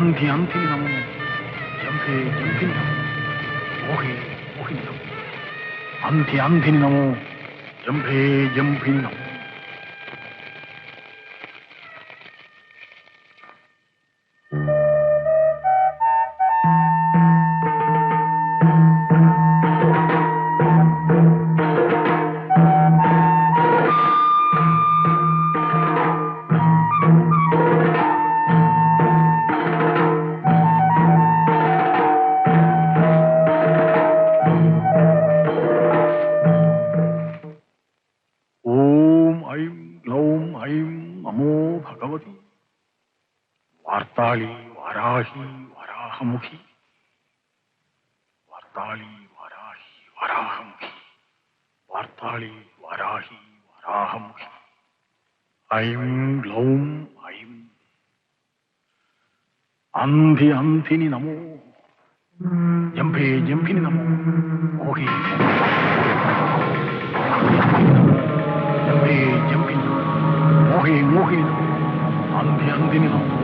अंधि अंधि नमो जंभे जंभिनि नमो मोहे मोहिनि नमो अंधि अंधि नमो जंभे जंभिनि नमो वार्ताली वाराही वराहमुखी वार्ताली वाराही वराहमुखी वार्ताली वाराही वराहमुखी ऐं ग्लौं ऐं अंधि अंधिनि नमो जंभे जंभिनि नमो मोहे जंभे जंभिनि मोहे मोहिनि नमो अंधि अंधिनि नमो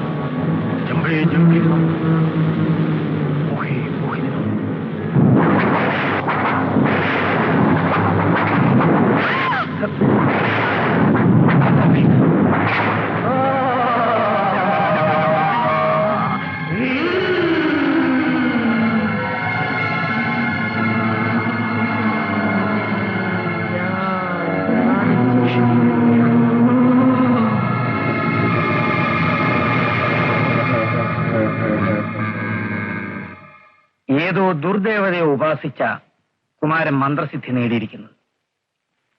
जंभे जंभिनि नमो मोहे मोहिनि नमो ഏതോ ദുർദേവതയെ ഉപാസിച്ച കുമാരൻ മന്ത്രസിദ്ധി നേടിയിരിക്കുന്നത്.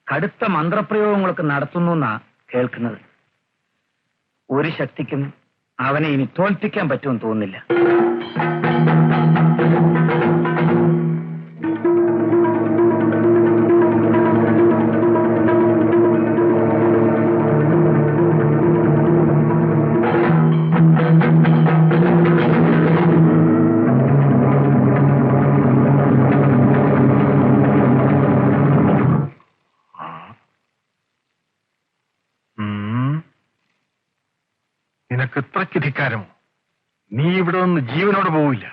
കടുത്ത മന്ത്രപ്രയോഗങ്ങളൊക്കെ നടത്തുന്നു എന്നാ കേൾക്കുന്നത്. ഒരു ശക്തിക്കും അവനെ ഇനി തോൽപ്പിക്കാൻ പറ്റുമെന്ന് തോന്നുന്നില്ല. നിനക്ക് ഇത്രയ്ക്ക് ധിക്കാരമോ? നീ ഇവിടെ നിന്ന് ജീവനോട് പോവില്ല.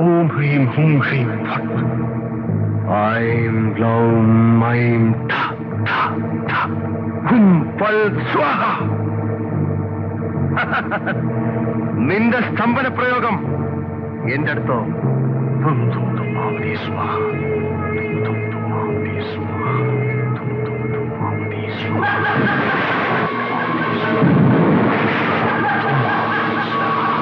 ഓം ഹ്രീം ഹും ഹ്രീം ഫട്ട് ഐം ഗ്ലൗം ഐം ഠ ഠ ഠ ഹും ഫൽ സ്വാഹ. നിന്റെ സ്തംഭന പ്രയോഗം എന്റെ അടുത്തോ? തും തും തും മാമതി സ്വാഹ തും തും മാമതി സ്വാഹ തും തും തും മാമതി സ്വാഹ തും തും മാമതി സ്വാഹ.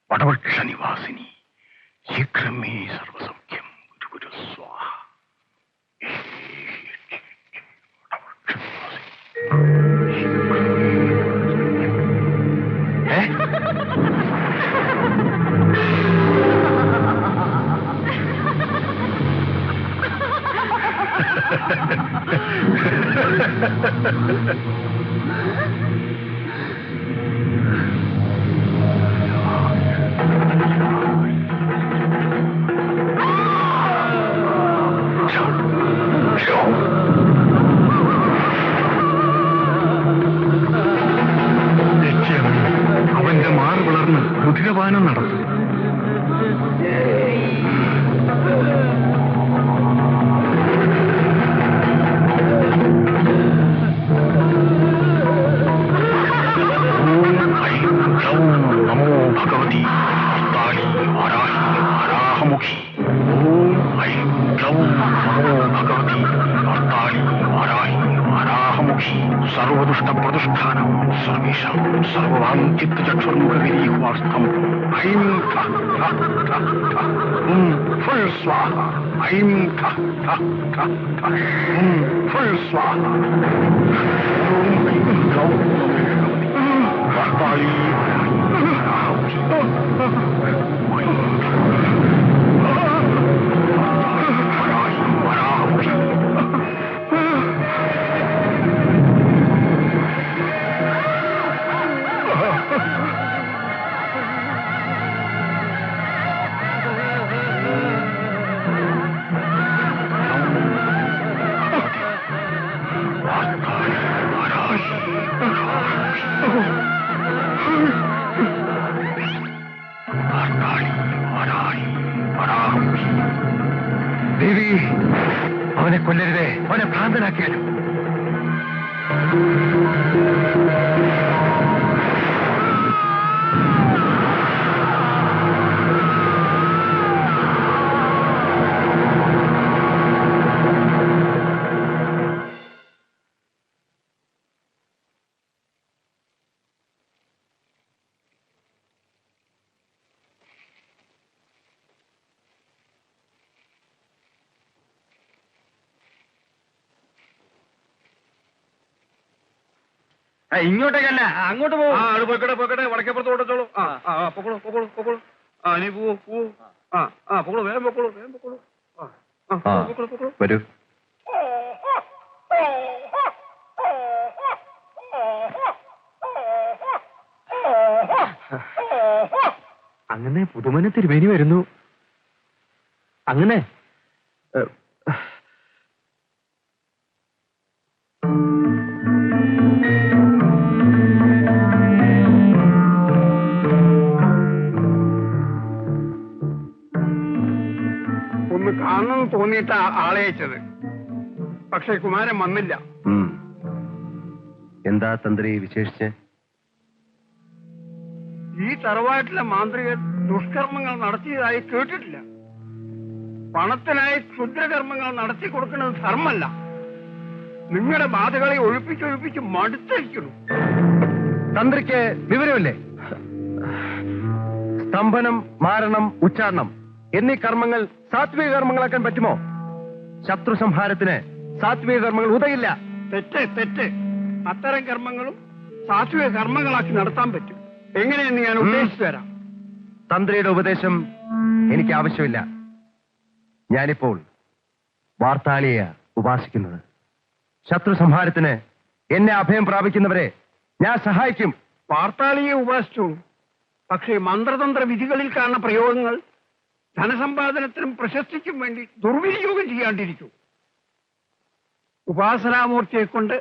വടവക്ഷ നിവാസിനി ശീഘ്രമേ സർവസൗഖ്യം ഗുരു സ്വാഹ. അവന്റെ മാറ് വളർന്ന് രുധിരപാനം നടത്തും. നമോ ഭഗവതി വാർത്താളി വാരാഹി വരാഹമുഖി. ഓം ഐം ഗ്ലൗം നമോ ഭഗവതി വാർത്താളി വാരാഹി വരാഹമുഖി. സർവദുഷ്ട പ്രതിഷ്ഠാനം സർവേഷാം സർവവാൻ ചിത്തചക്ഷുർമുഖഗിരീഹ്വാസ്ഥം ഐം ഠ ഠ ഠ ഠ ഫുൾ സ്വാഹ ഐം ഠ ഠ ഠ ഠ ഫുൾ സ്വാഹ ഓം ഐം ഗൗം വാർത്താളി ദേവി, അവനെ കൊല്ലരുതേ, അവനെ ഭ്രാന്തനാക്കിയാലും. ഇങ്ങോട്ടേക്കല്ല, അങ്ങോട്ട് പോകും. പോക്കട്ടെ വടക്കേപ്പുറത്ത് ഓടിച്ചോളൂ. പൊക്കോളൂ പൊക്കോളൂ പൊക്കോളൂ. നീ പോവൂ. പൊക്കോളൂ, വേഗം പൊക്കോളൂ. പൊക്കോളൂ. വരൂ. അങ്ങനെ പുതുമന തിരുമേനി വരുന്നു. അങ്ങനെ ഒന്ന് കാണണമെന്ന് തോന്നിയിട്ട ആളയച്ചത്. പക്ഷെ കുമാരൻ വന്നില്ല. എന്താ തന്ത്രി വിശേഷിച്ച്? ഈ തറവാട്ടിലെ മാന്ത്രികൻ ദുഷ്കർമ്മങ്ങൾ നടത്തിയതായി കേട്ടിട്ടില്ല. പണത്തിനായി ക്ഷുദ്രകർമ്മങ്ങൾ നടത്തി കൊടുക്കുന്നത് ധർമ്മല്ല. നിങ്ങളുടെ ബാധകളെ ഒഴിപ്പിച്ചൊഴിപ്പിച്ച് മടുത്തിരിക്കുന്നു. തന്ത്രിക്ക് വിവരമില്ലേ? സ്തംഭനം, മാരണം, ഉച്ചാരണം എന്നീ കർമ്മങ്ങൾ സാത്വിക കർമ്മങ്ങളാക്കാൻ പറ്റുമോ? ശത്രു സംഹാരത്തിന് സാത്വിക കർമ്മങ്ങൾ ഉതയില്ല. തെറ്റ്. അത്തരം കർമ്മങ്ങളും സാത്വിക കർമ്മങ്ങളാക്കി നടത്താൻ പറ്റും. എങ്ങനെയെന്ന് ഞാൻ ഉദ്ദേശിച്ചു തരാം. തന്ത്രിയുടെ ഉപദേശം എനിക്ക് ആവശ്യമില്ല. ഞാനിപ്പോൾ വാർത്താളിയെ ഉപാസിക്കുന്നത്. ശത്രു സംഹാരത്തിന് എന്നെ അഭയം പ്രാപിക്കുന്നവരെ ഞാൻ സഹായിക്കും. വാർത്താളിയെ ഉപാസിച്ചോളൂ. പക്ഷേ മന്ത്രതന്ത്ര വിധികളിൽ കാണുന്ന പ്രയോഗങ്ങൾ ധനസമ്പാദനത്തിനും പ്രശസ്തിക്കും വേണ്ടി ദുർവിനിയോഗം ചെയ്യാണ്ടിരിക്കൂ. ഉപാസനാമൂർത്തിയെ കൊണ്ട്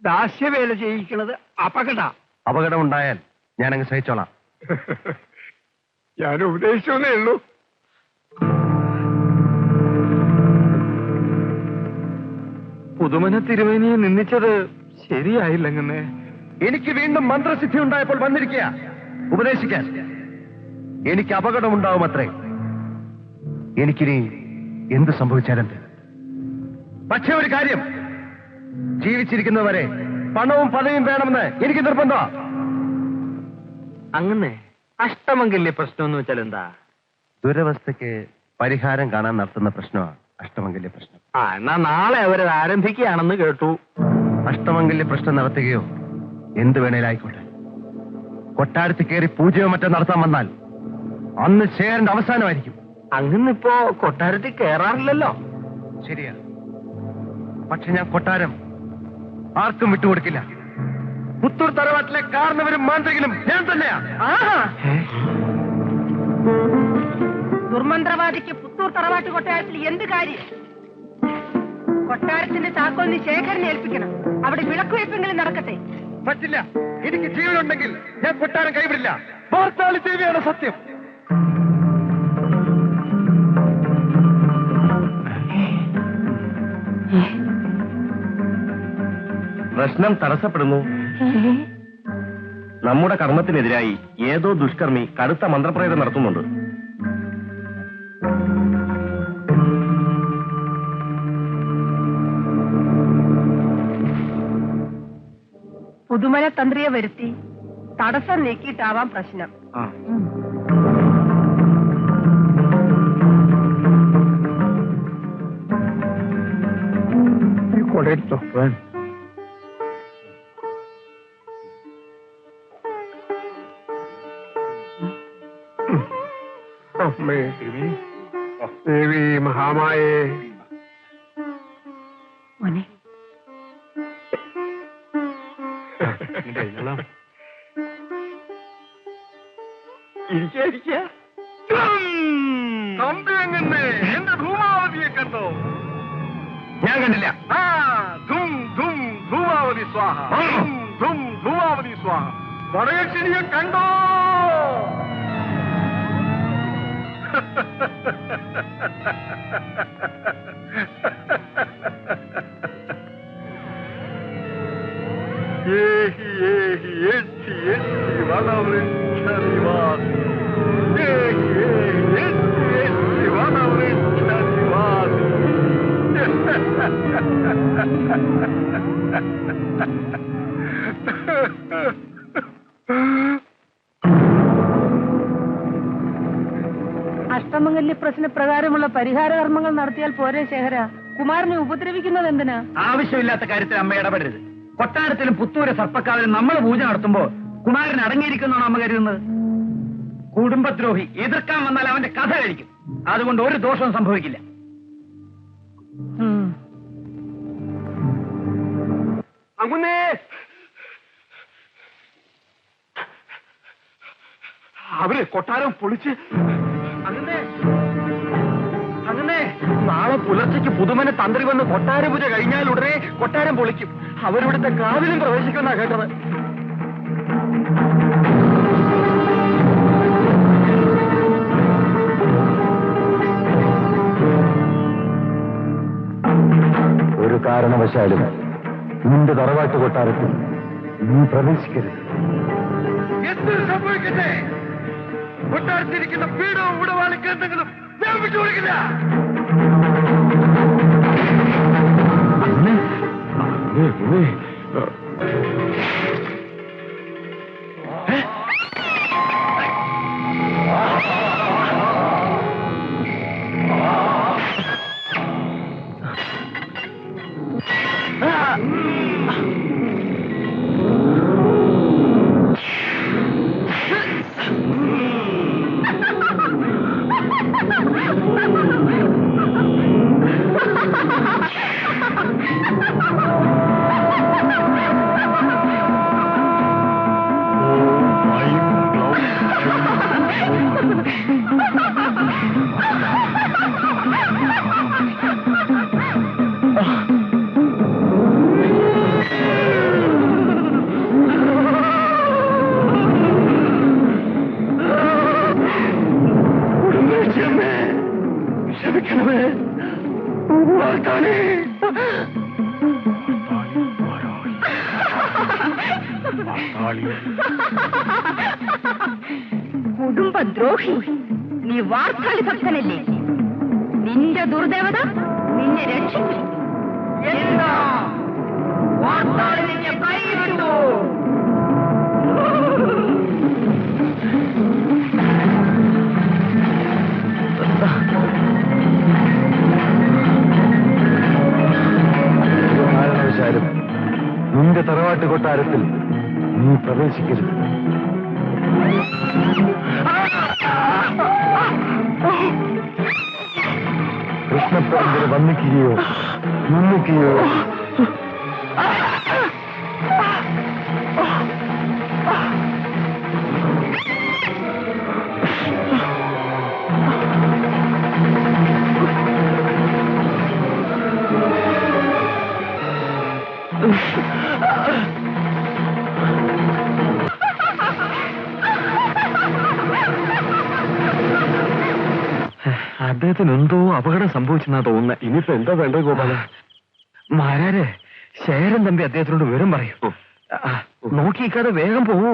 ദാസ്യവേല ചെയ്യിക്കുന്നത് അപകടം ഉണ്ടായാൽ ഞാനങ്ങ് സഹിച്ചോളാം. ഞാൻ ഉപദേശിച്ചേ ഉള്ളൂ. പുതുമന തിരുമേനിയെ നിന്ദിച്ചത് ശരിയായില്ലങ്ങനെ. എനിക്ക് വീണ്ടും മന്ത്രസിദ്ധി ഉണ്ടായപ്പോൾ വന്നിരിക്കുക ഉപദേശിക്കാൻ. എനിക്ക് അപകടമുണ്ടാവും അത്രേ. എനിക്കിനി എന്ത് സംഭവിച്ചാലെന്ത്? പക്ഷേ ഒരു കാര്യം, ജീവിച്ചിരിക്കുന്നവരെ പണവും പദവിയും വേണമെന്ന് എനിക്ക് നിർബന്ധമാണ്. അങ്ങനെ അഷ്ടമംഗല്യ പ്രശ്നം എന്ന് വെച്ചാൽ എന്താ? ദുരവസ്ഥയ്ക്ക് പരിഹാരം കാണാൻ നടത്തുന്ന പ്രശ്നമാണ് അഷ്ടമംഗല്യ പ്രശ്നം. എന്നാ നാളെ അവരത് ആരംഭിക്കുകയാണെന്ന് കേട്ടു. അഷ്ടമംഗല്യ പ്രശ്നം നടത്തുകയോ എന്ത് വേണേലായിക്കോട്ടെ, കൊട്ടാരത്തിൽ കയറി പൂജയോ മറ്റോ നടത്താൻ വന്നാൽ അന്ന് ശേഖരന്റെ അവസാനമായിരിക്കും. അങ്ങനിപ്പോ കൊട്ടാരത്തിൽ കയറാറില്ലല്ലോ. ശരിയാ, പക്ഷെ ഞാൻ കൊട്ടാരം ആർക്കും വിട്ടുകൊടുക്കില്ല. പുത്തൂർ തറവാട്ടിലെ കാരണവരും മാന്ത്രികനും ഞാൻ തന്നെയാ. ദുർമന്ത്രവാദിക്ക് പുത്തൂർ തറവാട്ട് കൊട്ടാരത്തിൽ എന്ത് കാര്യം? കൊട്ടാരത്തിന്റെ താക്കോൽ നീ ശേഖരനെ ഏൽപ്പിക്കണം. അവിടെ വിളക്കുവയ്പ്പെങ്കിലും നടക്കട്ടെ. പറ്റില്ല. എനിക്ക് ജീവനുണ്ടെങ്കിൽ ഞാൻ കൊട്ടാരം കൈവിടില്ല. വാർത്താളി ദേവിയാണ് സത്യം. പ്രശ്നം തടസ്സപ്പെടുന്നു. നമ്മുടെ കർമ്മത്തിനെതിരായി ഏതോ ദുഷ്കർമ്മി കടുത്ത മന്ത്രപ്രയോഗം നടത്തുന്നുണ്ട്. പുതുമല തന്ത്രിയെ വരുത്തി തടസ്സം നീക്കിയിട്ടാവാം പ്രശ്നം. കൊടയെടുത്തോ. അമ്മേ ദേവി മഹാമായേ. മോനെ എന്റെ ധൂമാവതിയെ കണ്ടോ? ഞാൻ കണ്ടില്ല. ധും ധും ധൂമാവതി സ്വാഹ, ധും ധൂമാവതി സ്വാഹ. വടയക്ഷിണിയെ കണ്ടോ? ഏഹി ഏഹി എച്ചി എച്ചി വനവൃക്ഷ നിവാസി, ഏഹി ഏഹി എച്ചി എച്ചി വനവൃക്ഷ നിവാസി. അഷ്ടമംഗല്യ പ്രശ്ന പ്രകാരമുള്ള പരിഹാര കർമ്മങ്ങൾ നടത്തിയാൽ പോരെ ശേഖര? കുമാരനെ ഉപദ്രവിക്കുന്നത് എന്തിനാ? ആവശ്യമില്ലാത്ത കാര്യത്തിൽ അമ്മ ഇടപെടരുത്. കൊട്ടാരത്തിലും പുത്തൂര് സർപ്പക്കാവിലും നമ്മൾ പൂജ നടത്തുമ്പോ കുമാരൻ അടങ്ങിയിരിക്കുന്നതാണ് അമ്മ കരുതുന്നത്. കുടുംബദ്രോഹി എതിർക്കാൻ വന്നാൽ അവന്റെ കഥ കഴിക്കും. അതുകൊണ്ട് ഒരു ദോഷവും സംഭവിക്കില്ല. അങ്ങുന്നേ അവര് കൊട്ടാരം പൊളിച്ച് അങ്ങനെ നാളെ പുലർച്ചയ്ക്ക് പുതുമന തന്ത്രി വന്ന് കൊട്ടാര പൂജ കഴിഞ്ഞാൽ ഉടനെ കൊട്ടാരം പൊളിക്കും. അവരിവിടുത്തെ കാവിലും പ്രവേശിക്കുമെന്നാ കേട്ടത്. ഒരു കാരണവശാലും നിന്റെ തറവാട്ട് കൊട്ടാരത്തിൽ നീ പ്രവേശിക്കരുത്. എന്തൊരു സംഭവിക്കട്ടെ, കൊട്ടാരത്തിരിക്കുന്ന പീഠവും ഉടവാളിക്ക് എന്തെങ്കിലും ഞാൻ വിട്ടുകൊടുക്കില്ല. കുടുംബദ്രോഹി, നീ വാർത്താളി ഭക്തനല്ലേ? നിന്റെ ദുർദേവത നിന്നെ രക്ഷിക്കും. എന്താ വാർത്താളി നിന്നെ കൈവിട്ടു? കാരണവശാലും നിന്റെ തറവാട്ട് കൊട്ടാരത്തിൽ നീ പ്രവേശിക്കരുത്. കൃഷ്ണപ്പരമ്പര വന്നിക്കുകയോ നിന്നിക്കുകയോ അദ്ദേഹത്തിന് എന്തോ അപകടം സംഭവിച്ചെന്നാ തോന്നുന്നത്. ഇനിയിപ്പോ എന്താ വേണ്ടത് ഗോപാല? മാരാരെ, ശേരൻ തമ്പി അദ്ദേഹത്തിനോട് വിവരം പറയൂ. നോക്കിക്കാതെ വേഗം പോവൂ.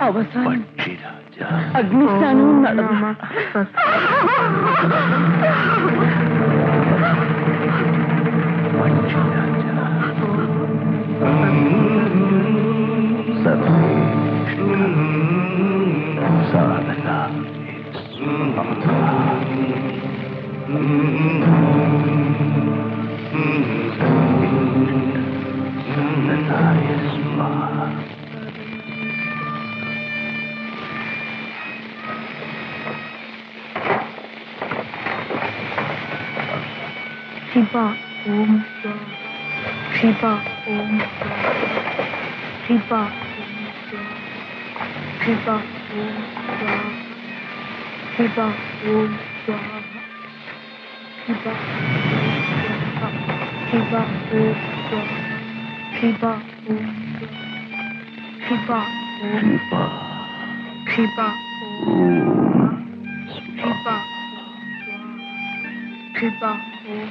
അവസാനം അഗ്നിസ്നാനവും നടന്നു. ശിവ ഓം ശിവ ഓം ശിവ ശിവ ഓം ശിവ ഓം ശിവ ശിവ ഓം ശിവ ഓം ശിവ ഓം ശിവ ശിവ ഓം